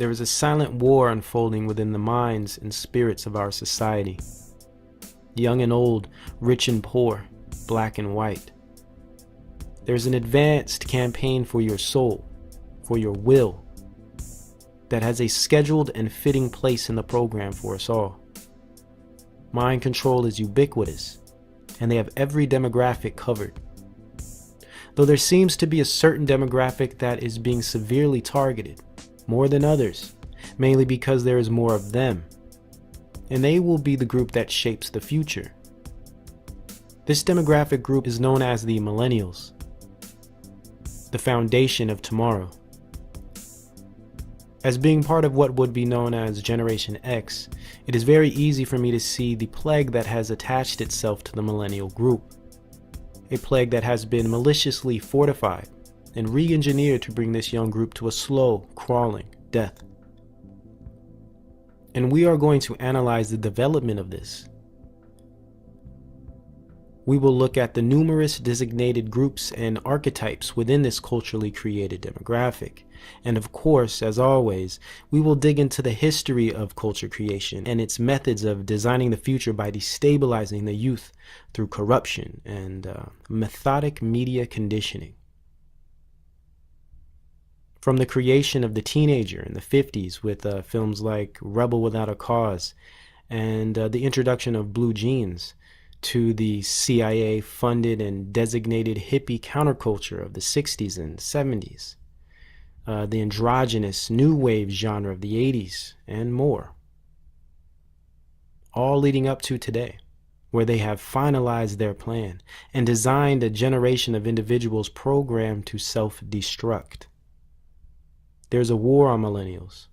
there is a silent war unfolding within the minds and spirits of our society. Young and old, rich and poor, black and white. There's an advanced campaign for your soul, for your will, that has a scheduled and fitting place in the program for us all. Mind control is ubiquitous, and they have every demographic covered. Though there seems to be a certain demographic that is being severely targeted, more than others, mainly because there is more of them, and they will be the group that shapes the future. This demographic group is known as the Millennials, the foundation of tomorrow. As being part of what would be known as Generation X, it is very easy for me to see the plague that has attached itself to the millennial group. A plague that has been maliciously fortified and re-engineered to bring this young group to a slow, crawling death. And we are going to analyze the development of this. We will look at the numerous designated groups and archetypes within this culturally created demographic. And of course, as always, we will dig into the history of culture creation and its methods of designing the future by destabilizing the youth through corruption and methodic media conditioning. From the creation of the teenager in the 50s with films like Rebel Without a Cause and the introduction of blue jeans, to the CIA-funded and designated hippie counterculture of the 60s and 70s, the androgynous new wave genre of the 80s, and more. All leading up to today, where they have finalized their plan and designed a generation of individuals programmed to self-destruct. There's a war on millennials,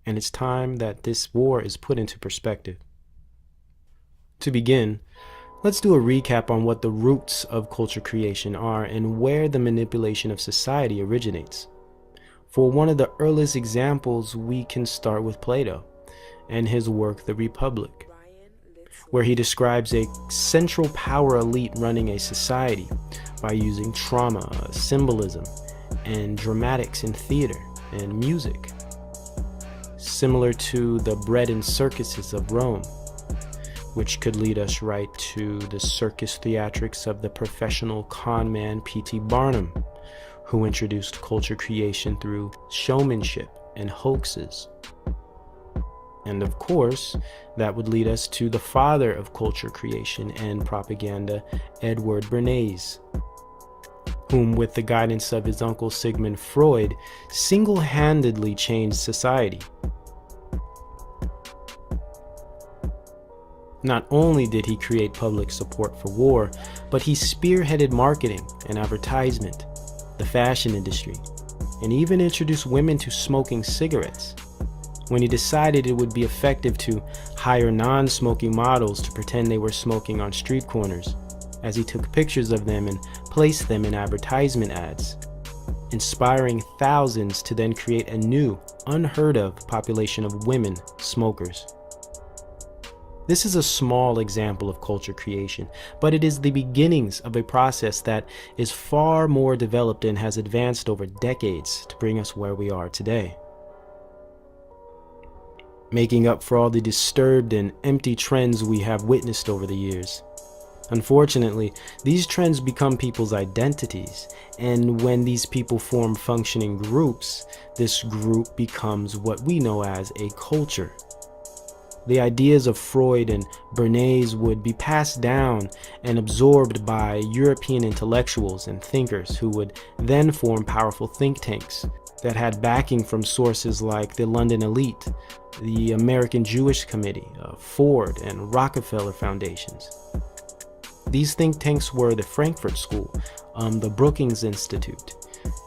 and it's time that this war is put into perspective. To begin, let's do a recap on what the roots of culture creation are and where the manipulation of society originates. For one of the earliest examples, we can start with Plato and his work, The Republic, where he describes a central power elite running a society by using trauma, symbolism, and dramatics in theater and music, similar to the bread and circuses of Rome, which could lead us right to the circus theatrics of the professional con man P.T. Barnum, who introduced culture creation through showmanship and hoaxes. And of course, that would lead us to the father of culture creation and propaganda, Edward Bernays, whom, with the guidance of his uncle Sigmund Freud, single-handedly changed society. Not only did he create public support for war, but he spearheaded marketing and advertisement, the fashion industry, and even introduced women to smoking cigarettes, when he decided it would be effective to hire non-smoking models to pretend they were smoking on street corners, as he took pictures of them and placed them in advertisement ads, inspiring thousands to then create a new, unheard of population of women smokers. This is a small example of culture creation, but it is the beginnings of a process that is far more developed and has advanced over decades to bring us where we are today. Making up for all the disturbed and empty trends we have witnessed over the years. Unfortunately, these trends become people's identities, and when these people form functioning groups, this group becomes what we know as a culture. The ideas of Freud and Bernays would be passed down and absorbed by European intellectuals and thinkers who would then form powerful think tanks that had backing from sources like the London Elite, the American Jewish Committee, Ford, and Rockefeller Foundations. These think tanks were the Frankfurt School, the Brookings Institute,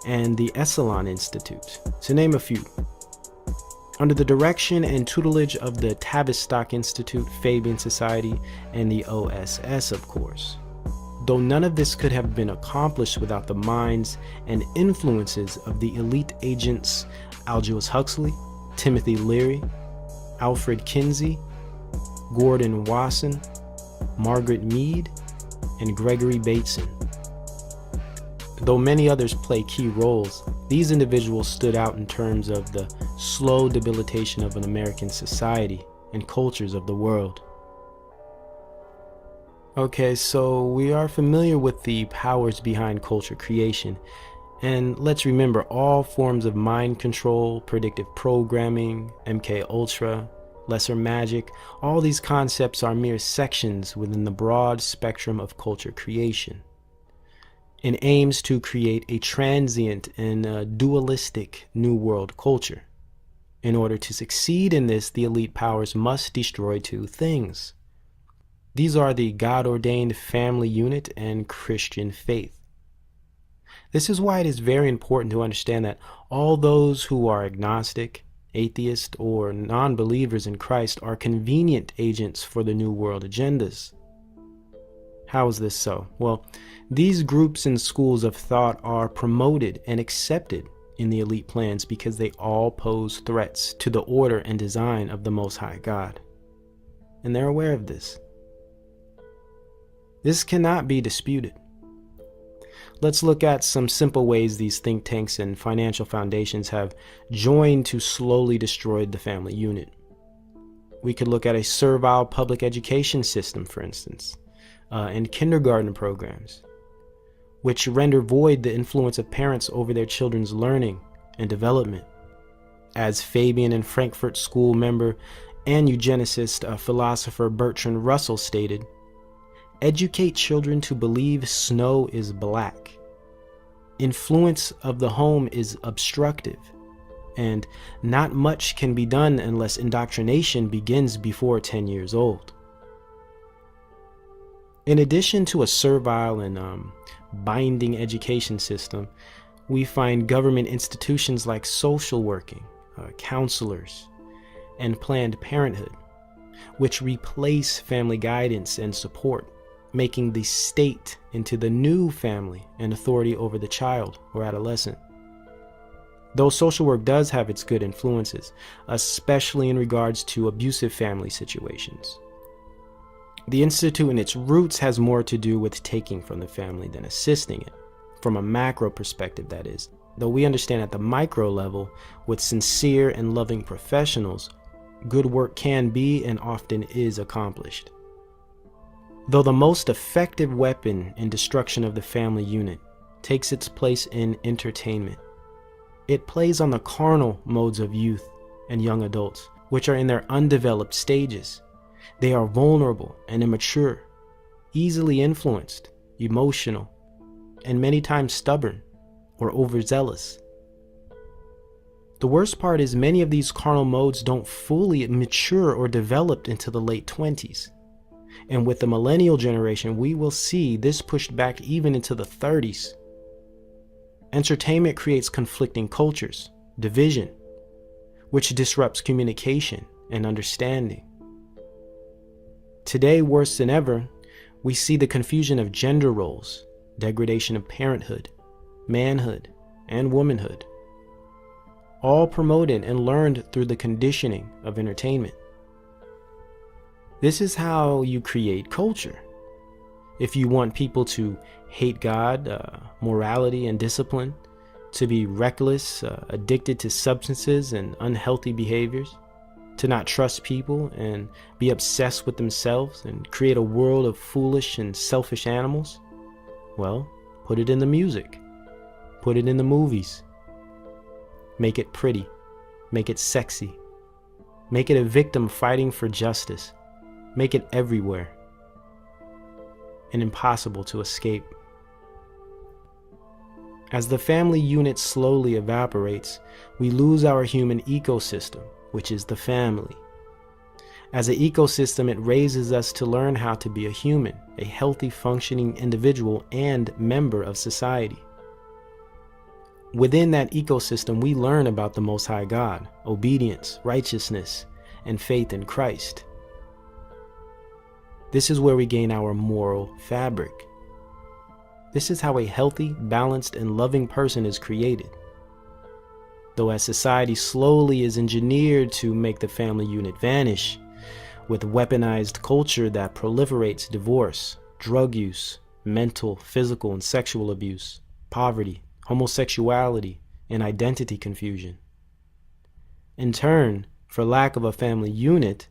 and the Esalen Institute, to name a few. Under the direction and tutelage of the Tavistock Institute, Fabian Society, and the OSS, of course. Though none of this could have been accomplished without the minds and influences of the elite agents Aldous Huxley, Timothy Leary, Alfred Kinsey, Gordon Wasson, Margaret Mead, and Gregory Bateson. Though many others play key roles, these individuals stood out in terms of the slow debilitation of an American society and cultures of the world. Okay, so we are familiar with the powers behind culture creation, and let's remember all forms of mind control, predictive programming, MK Ultra, lesser magic, all these concepts are mere sections within the broad spectrum of culture creation, and aims to create a transient and dualistic new world culture. In order to succeed in this, the elite powers must destroy two things. These are the God-ordained family unit and Christian faith. This is why it is very important to understand that all those who are agnostic, atheist, or non-believers in Christ are convenient agents for the New World agendas. How is this so? Well, these groups and schools of thought are promoted and accepted in the elite plans because they all pose threats to the order and design of the Most High God. And they're aware of this. This cannot be disputed. Let's look at some simple ways these think tanks and financial foundations have joined to slowly destroy the family unit. We could look at a servile public education system, for instance, and kindergarten programs, which render void the influence of parents over their children's learning and development. As Fabian and Frankfurt School member and eugenicist philosopher Bertrand Russell stated, educate children to believe snow is black. Influence of the home is obstructive, and not much can be done unless indoctrination begins before 10 years old. In addition to a servile and binding education system, we find government institutions like social working, counselors, and Planned Parenthood, which replace family guidance and support, making the state into the new family and authority over the child or adolescent. Though social work does have its good influences, especially in regards to abusive family situations, the institute in its roots has more to do with taking from the family than assisting it, from a macro perspective that is, though we understand at the micro level, with sincere and loving professionals, good work can be and often is accomplished. Though the most effective weapon in destruction of the family unit takes its place in entertainment, it plays on the carnal modes of youth and young adults, which are in their undeveloped stages. They are vulnerable and immature, easily influenced, emotional, and many times stubborn or overzealous. The worst part is many of these carnal modes don't fully mature or develop into the late 20s. And with the millennial generation, we will see this pushed back even into the 30s. Entertainment creates conflicting cultures, division, which disrupts communication and understanding. Today, worse than ever, we see the confusion of gender roles, degradation of parenthood, manhood, and womanhood, all promoted and learned through the conditioning of entertainment. This is how you create culture. If you want people to hate God, morality, and discipline, to be reckless, addicted to substances and unhealthy behaviors, to not trust people and be obsessed with themselves and create a world of foolish and selfish animals, well, put it in the music. Put it in the movies. Make it pretty. Make it sexy. Make it a victim fighting for justice. Make it everywhere and impossible to escape. As the family unit slowly evaporates, we lose our human ecosystem, which is the family. As an ecosystem, it raises us to learn how to be a human, a healthy, functioning individual and member of society. Within that ecosystem, we learn about the Most High God, obedience, righteousness, and faith in Christ. This is where we gain our moral fabric. This is how a healthy, balanced, and loving person is created. Though as society slowly is engineered to make the family unit vanish, with weaponized culture that proliferates divorce, drug use, mental, physical, and sexual abuse, poverty, homosexuality, and identity confusion. In turn, for lack of a family unit,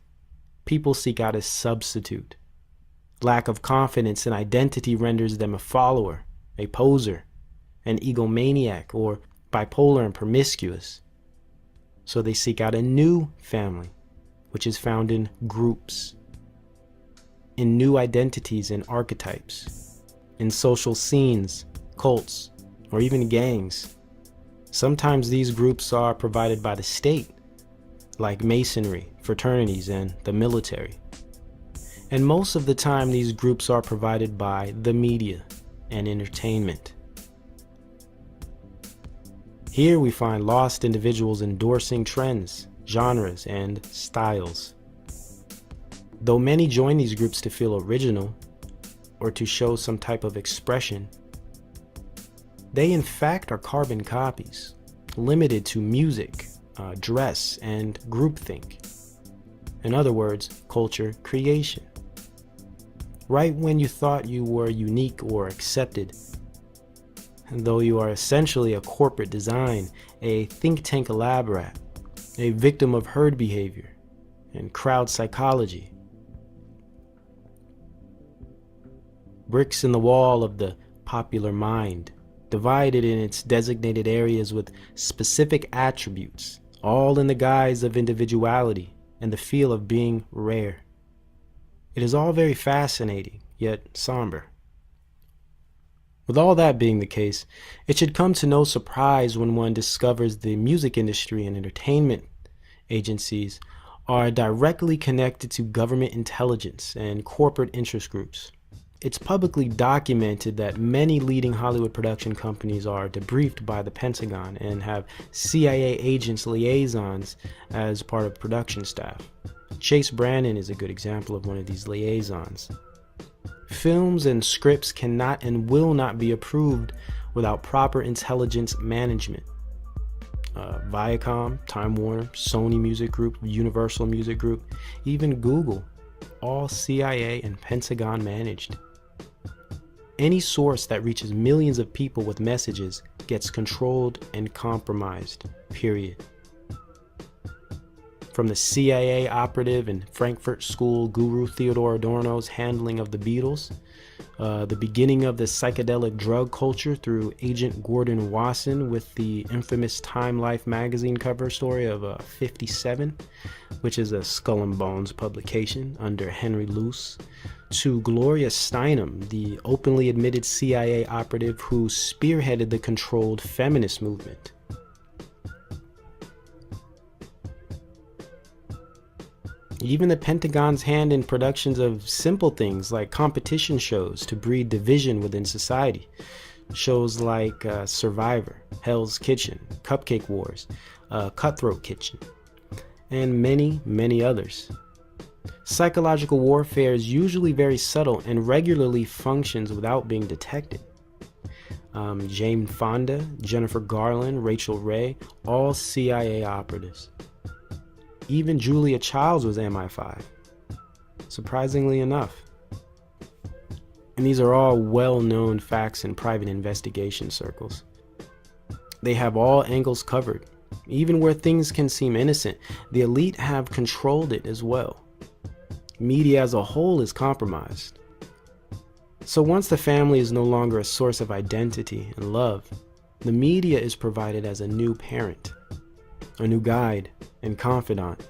people seek out a substitute. Lack of confidence in identity renders them a follower, a poser, an egomaniac, or bipolar and promiscuous. So they seek out a new family, which is found in groups, in new identities and archetypes, in social scenes, cults, or even gangs. Sometimes these groups are provided by the state, like masonry, fraternities, and the military. And most of the time, these groups are provided by the media and entertainment. Here we find lost individuals endorsing trends, genres, and styles. Though many join these groups to feel original or to show some type of expression, they in fact are carbon copies, limited to music, dress, and groupthink. In other words, culture creation. Right when you thought you were unique or accepted, though you are essentially a corporate design, a think tank lab rat, a victim of herd behavior and crowd psychology. Bricks in the wall of the popular mind, divided in its designated areas with specific attributes, all in the guise of individuality and the feel of being rare. It is all very fascinating, yet somber. With all that being the case, it should come to no surprise when one discovers the music industry and entertainment agencies are directly connected to government intelligence and corporate interest groups. It's publicly documented that many leading Hollywood production companies are debriefed by the Pentagon and have CIA agents liaisons as part of production staff. Chase Brandon is a good example of one of these liaisons. Films and scripts cannot and will not be approved without proper intelligence management. Viacom, Time Warner, Sony Music Group, Universal Music Group, even Google, all CIA and Pentagon managed. Any source that reaches millions of people with messages gets controlled and compromised, period. From the CIA operative and Frankfurt School guru Theodore Adorno's handling of the Beatles, the beginning of the psychedelic drug culture through Agent Gordon Wasson with the infamous Time Life magazine cover story of 57, which is a Skull and Bones publication under Henry Luce, to Gloria Steinem, the openly admitted CIA operative who spearheaded the controlled feminist movement. Even the Pentagon's hand in productions of simple things like competition shows to breed division within society. Shows like Survivor, Hell's Kitchen, Cupcake Wars, Cutthroat Kitchen, and many, many others. Psychological warfare is usually very subtle and regularly functions without being detected. Jane Fonda, Jennifer Garland, Rachel Ray, all CIA operatives. Even Julia Childs was MI5, surprisingly enough. And these are all well-known facts in private investigation circles. They have all angles covered. Even where things can seem innocent, the elite have controlled it as well. Media as a whole is compromised. So once the family is no longer a source of identity and love, the media is provided as a new parent, a new guide and confidant.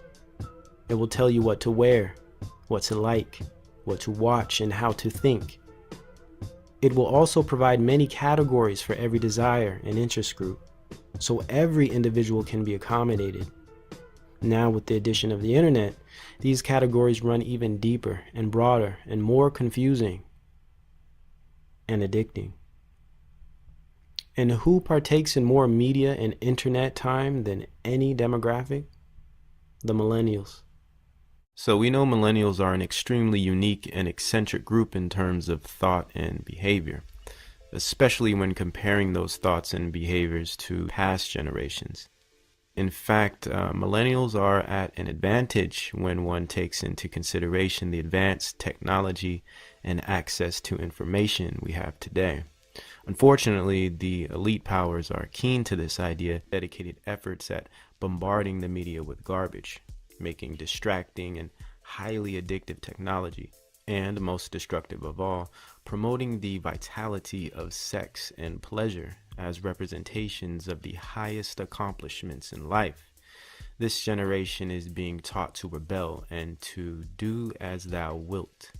It will tell you what to wear, what to like, what to watch, and how to think. It will also provide many categories for every desire and interest group, so every individual can be accommodated. Now, with the addition of the internet, these categories run even deeper and broader and more confusing and addicting. And who partakes in more media and internet time than any demographic? The millennials. So we know millennials are an extremely unique and eccentric group in terms of thought and behavior, especially when comparing those thoughts and behaviors to past generations. In fact, millennials are at an advantage when one takes into consideration the advanced technology and access to information we have today. Unfortunately, the elite powers are keen to this idea, dedicated efforts at bombarding the media with garbage, making distracting and highly addictive technology, and most destructive of all, promoting the vitality of sex and pleasure as representations of the highest accomplishments in life. This generation is being taught to rebel and to do as thou wilt.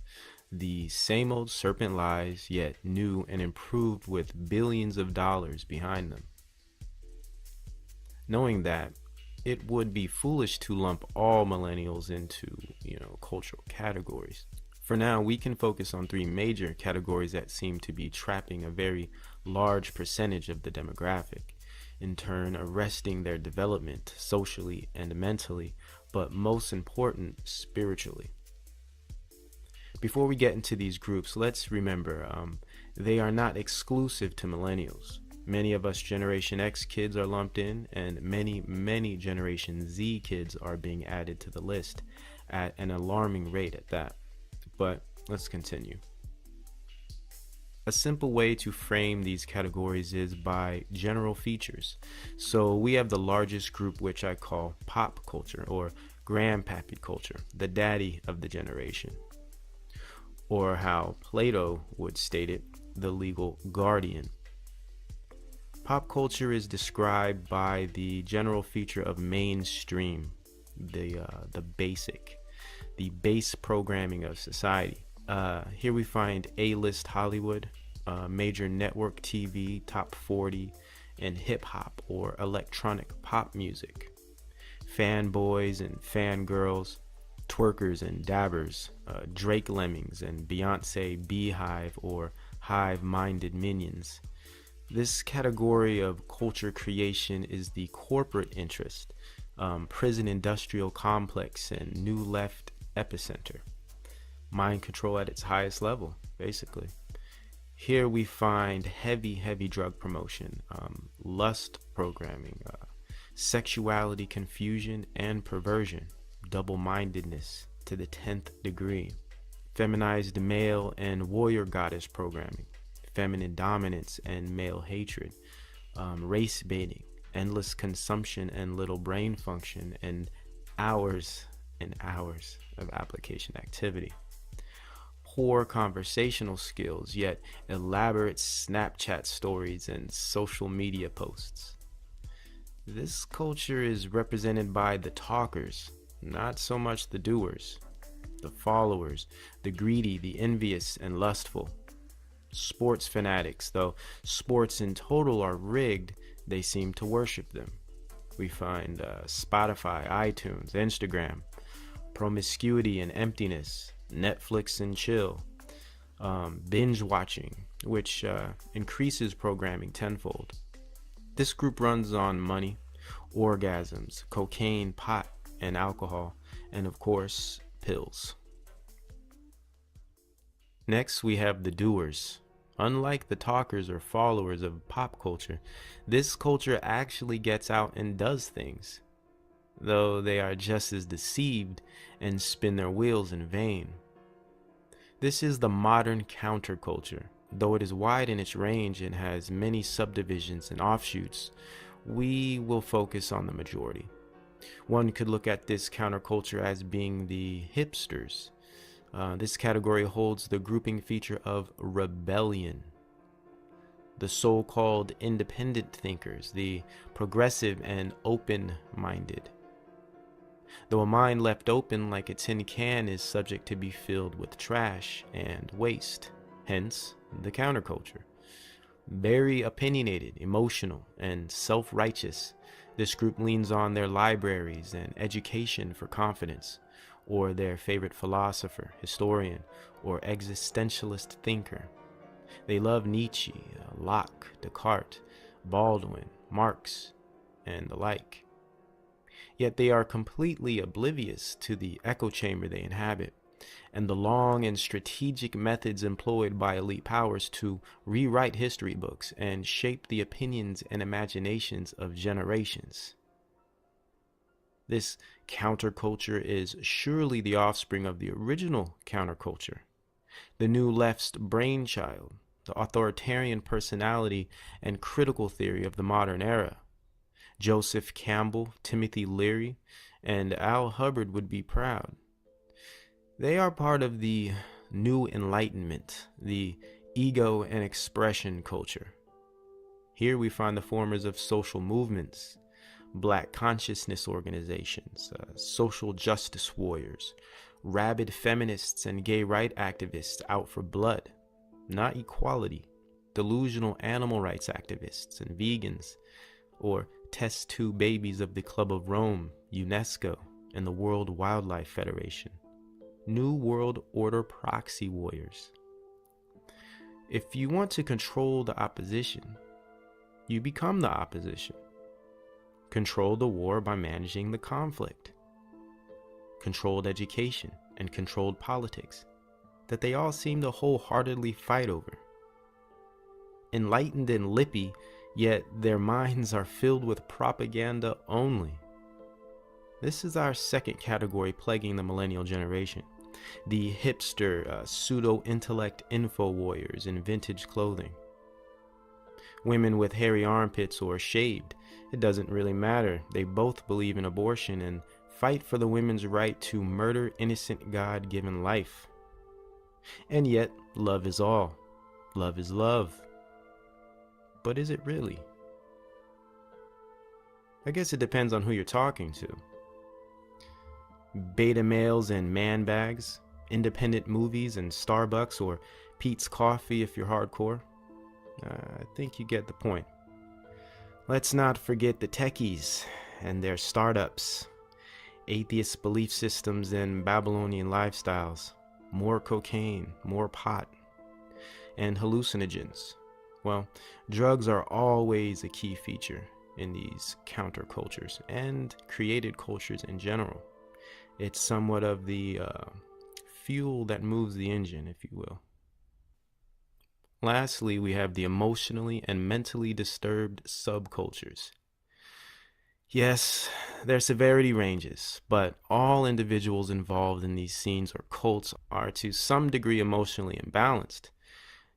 The same old serpent lies, yet new and improved with billions of dollars behind them. Knowing that, it would be foolish to lump all millennials into, cultural categories. For now, we can focus on three major categories that seem to be trapping a very large percentage of the demographic, in turn arresting their development socially and mentally, but most important, spiritually. Before we get into these groups, let's remember they are not exclusive to millennials. Many of us Generation X kids are lumped in, and many Generation Z kids are being added to the list at an alarming rate at that. But let's continue. A simple way to frame these categories is by general features. So we have the largest group, which I call pop culture or grandpappy culture, the daddy of the generation. Or how Plato would state it, the legal guardian. Pop culture is described by the general feature of mainstream, the base programming of society. Here we find A-list Hollywood, major network TV, top 40, and hip-hop or electronic pop music. Fanboys and fangirls, twerkers and dabbers, Drake lemmings and Beyonce beehive or hive-minded minions. This category of culture creation is the corporate interest, prison industrial complex, and new left epicenter. Mind control at its highest level, basically. Here we find heavy drug promotion, lust programming, sexuality confusion and perversion, double-mindedness to the 10th degree, feminized male and warrior goddess programming, feminine dominance and male hatred, race baiting, endless consumption and little brain function, and hours and hours of application activity. Poor conversational skills, yet elaborate Snapchat stories and social media posts. This culture is represented by the talkers, not so much the doers, the followers, the greedy, the envious, and lustful. Sports fanatics, though sports in total are rigged, they seem to worship them. We find Spotify, iTunes, Instagram, promiscuity and emptiness, Netflix and chill, binge watching, which increases programming tenfold. This group runs on money, orgasms, cocaine, pot, and alcohol, and of course, pills. Next, we have the doers. Unlike the talkers or followers of pop culture, this culture actually gets out and does things, though they are just as deceived and spin their wheels in vain. This is the modern counterculture. Though it is wide in its range and has many subdivisions and offshoots, we will focus on the majority. One could look at this counterculture as being the hipsters. This category holds the grouping feature of rebellion. The so-called independent thinkers, the progressive and open-minded. Though a mind left open like a tin can is subject to be filled with trash and waste, hence the counterculture. Very opinionated, emotional, and self-righteous, this group leans on their libraries and education for confidence, or their favorite philosopher, historian, or existentialist thinker. They love Nietzsche, Locke, Descartes, Baldwin, Marx, and the like. Yet they are completely oblivious to the echo chamber they inhabit, and the long and strategic methods employed by elite powers to rewrite history books and shape the opinions and imaginations of generations. This counterculture is surely the offspring of the original counterculture, the new left's brainchild, the authoritarian personality and critical theory of the modern era. Joseph Campbell, Timothy Leary, and Al Hubbard would be proud. They are part of the New Enlightenment, the ego and expression culture. Here we find the formers of social movements, black consciousness organizations, social justice warriors, rabid feminists and gay rights activists out for blood, not equality, delusional animal rights activists and vegans, or test tube babies of the Club of Rome, UNESCO, and the World Wildlife Federation, New World Order proxy warriors. If you want to control the opposition, you become the opposition. Control the war by managing the conflict. Controlled education and controlled politics that they all seem to wholeheartedly fight over. Enlightened and lippy, yet their minds are filled with propaganda only. This is our second category plaguing the millennial generation. The hipster, pseudo-intellect info warriors in vintage clothing. Women with hairy armpits or shaved, it doesn't really matter. They both believe in abortion and fight for the women's right to murder innocent God-given life. And yet, love is all. Love is love. But is it really? I guess it depends on who you're talking to. Beta males and man bags, independent movies and Starbucks or Pete's Coffee if you're hardcore. I think you get the point. Let's not forget the techies and their startups, atheist belief systems and Babylonian lifestyles, more cocaine, more pot, and hallucinogens. Well, drugs are always a key feature in these countercultures and created cultures in general. It's somewhat of the fuel that moves the engine, if you will. Lastly, we have the emotionally and mentally disturbed subcultures. Yes, their severity ranges, but all individuals involved in these scenes or cults are to some degree emotionally imbalanced.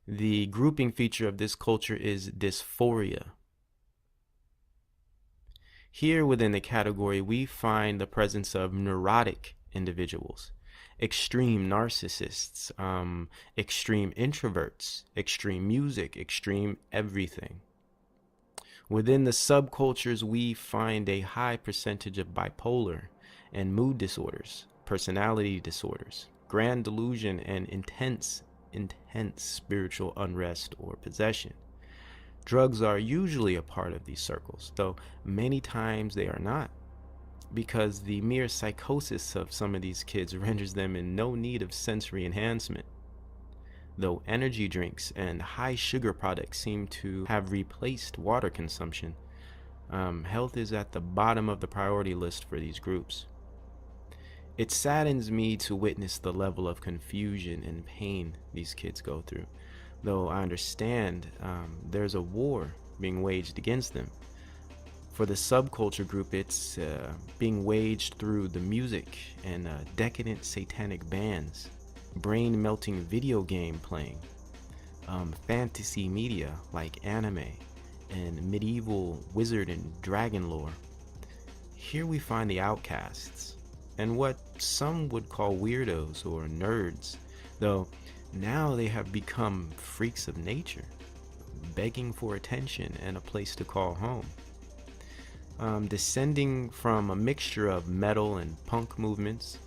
The grouping feature of this culture is dysphoria. Here within the category, we find the presence of neurotic individuals, extreme narcissists, extreme introverts, extreme music, extreme everything. Within the subcultures, we find a high percentage of bipolar and mood disorders, personality disorders, grand delusion, and intense spiritual unrest or possession. Drugs are usually a part of these circles, though many times they are not, because the mere psychosis of some of these kids renders them in no need of sensory enhancement. Though energy drinks and high sugar products seem to have replaced water consumption, health is at the bottom of the priority list for these groups. It saddens me to witness the level of confusion and pain these kids go through, though I understand there's a war being waged against them. For the subculture group, it's being waged through the music and decadent satanic bands, brain-melting video game playing, fantasy media like anime, and medieval wizard and dragon lore. Here we find the outcasts, and what some would call weirdos or nerds, though now they have become freaks of nature, begging for attention and a place to call home. Descending from a mixture of metal and punk movements,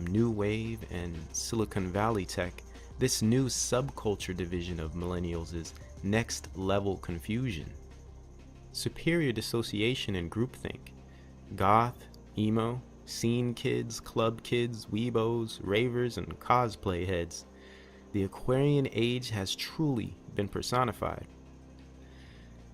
new wave and Silicon Valley tech, this new subculture division of millennials is next level confusion, superior dissociation and groupthink, goth, emo, scene kids, club kids, weebos, ravers, and cosplay heads. The Aquarian age has truly been personified.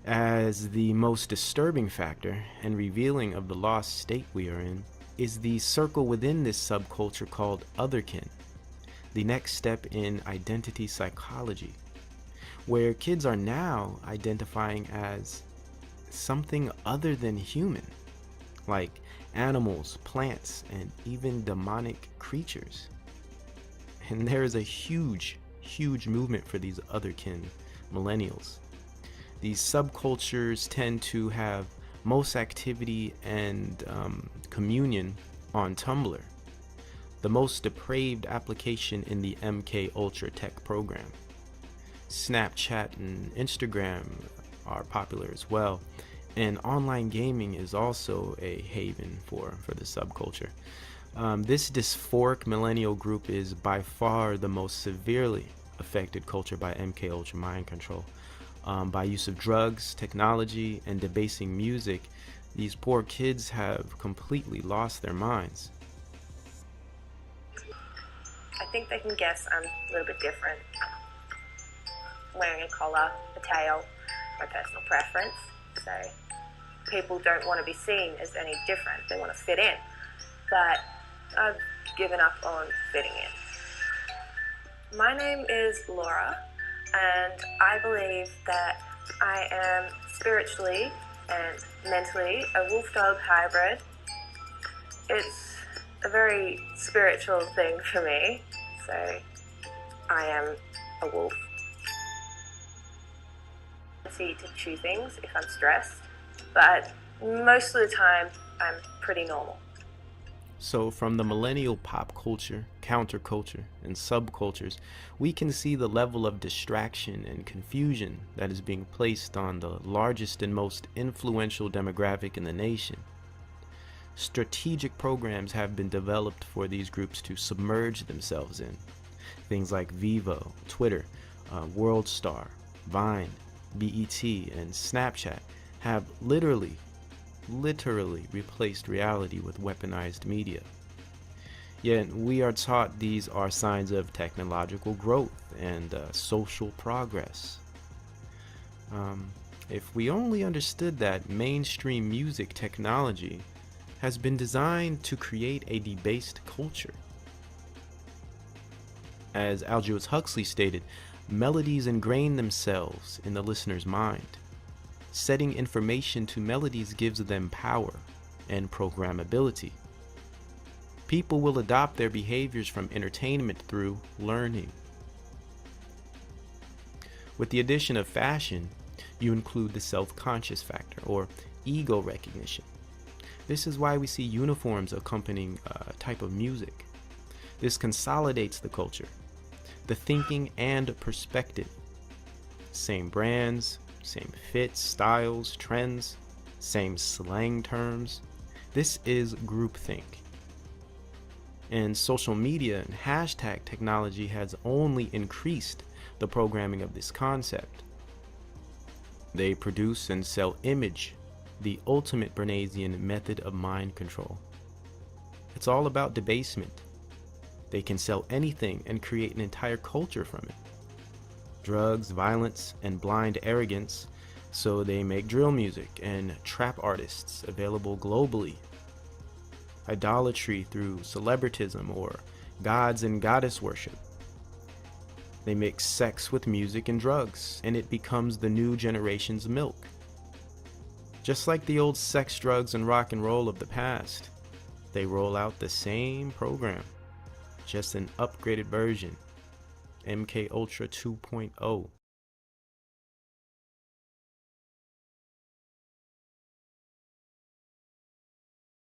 As the most disturbing factor and revealing of the lost state we are in is the circle within this subculture called otherkin, the next step in identity psychology, where kids are now identifying as something other than human, like animals, plants, and even demonic creatures. And there is a huge movement for these otherkin Millennials. These subcultures tend to have most activity and communion on Tumblr, the most depraved application in the MK Ultra tech program. Snapchat and Instagram are popular as well, and online gaming is also a haven for the subculture. This dysphoric millennial group is by far the most severely affected culture by MK Ultra mind control. By use of drugs, technology, and debasing music, these poor kids have completely lost their minds. I think they can guess I'm a little bit different. Wearing a collar, a tail, my personal preference. So people don't want to be seen as any different. They want to fit in. But I've given up on fitting in. My name is Laura, and I believe that I am spiritually and mentally a wolf-dog hybrid. It's a very spiritual thing for me, so I am a wolf. To chew things if I'm stressed, but most of the time I'm pretty normal. So from the millennial pop culture, counterculture, and subcultures, we can see the level of distraction and confusion that is being placed on the largest and most influential demographic in the nation. Strategic programs have been developed for these groups to submerge themselves in. Things like Vivo, Twitter, WorldStar, Vine, BET, and Snapchat have literally replaced reality with weaponized media. Yet we are taught these are signs of technological growth and social progress. If we only understood that mainstream music technology has been designed to create a debased culture. As Aldous Huxley stated, melodies ingrain themselves in the listener's mind. Setting information to melodies gives them power and programmability. People will adopt their behaviors from entertainment through learning. With the addition of fashion, you include the self-conscious factor, or ego recognition. This is why we see uniforms accompanying a type of music. This consolidates the culture, the thinking and perspective. Same brands, same fits, styles, trends, same slang terms. This is groupthink. And social media and hashtag technology has only increased the programming of this concept. They produce and sell image, the ultimate Bernaysian method of mind control. It's all about debasement. They can sell anything and create an entire culture from it. Drugs, violence, and blind arrogance, so they make drill music and trap artists available globally. Idolatry through celebritism or gods and goddess worship. They mix sex with music and drugs, and it becomes the new generation's milk. Just like the old sex, drugs, and rock and roll of the past, they roll out the same program, just an upgraded version, MK Ultra 2.0.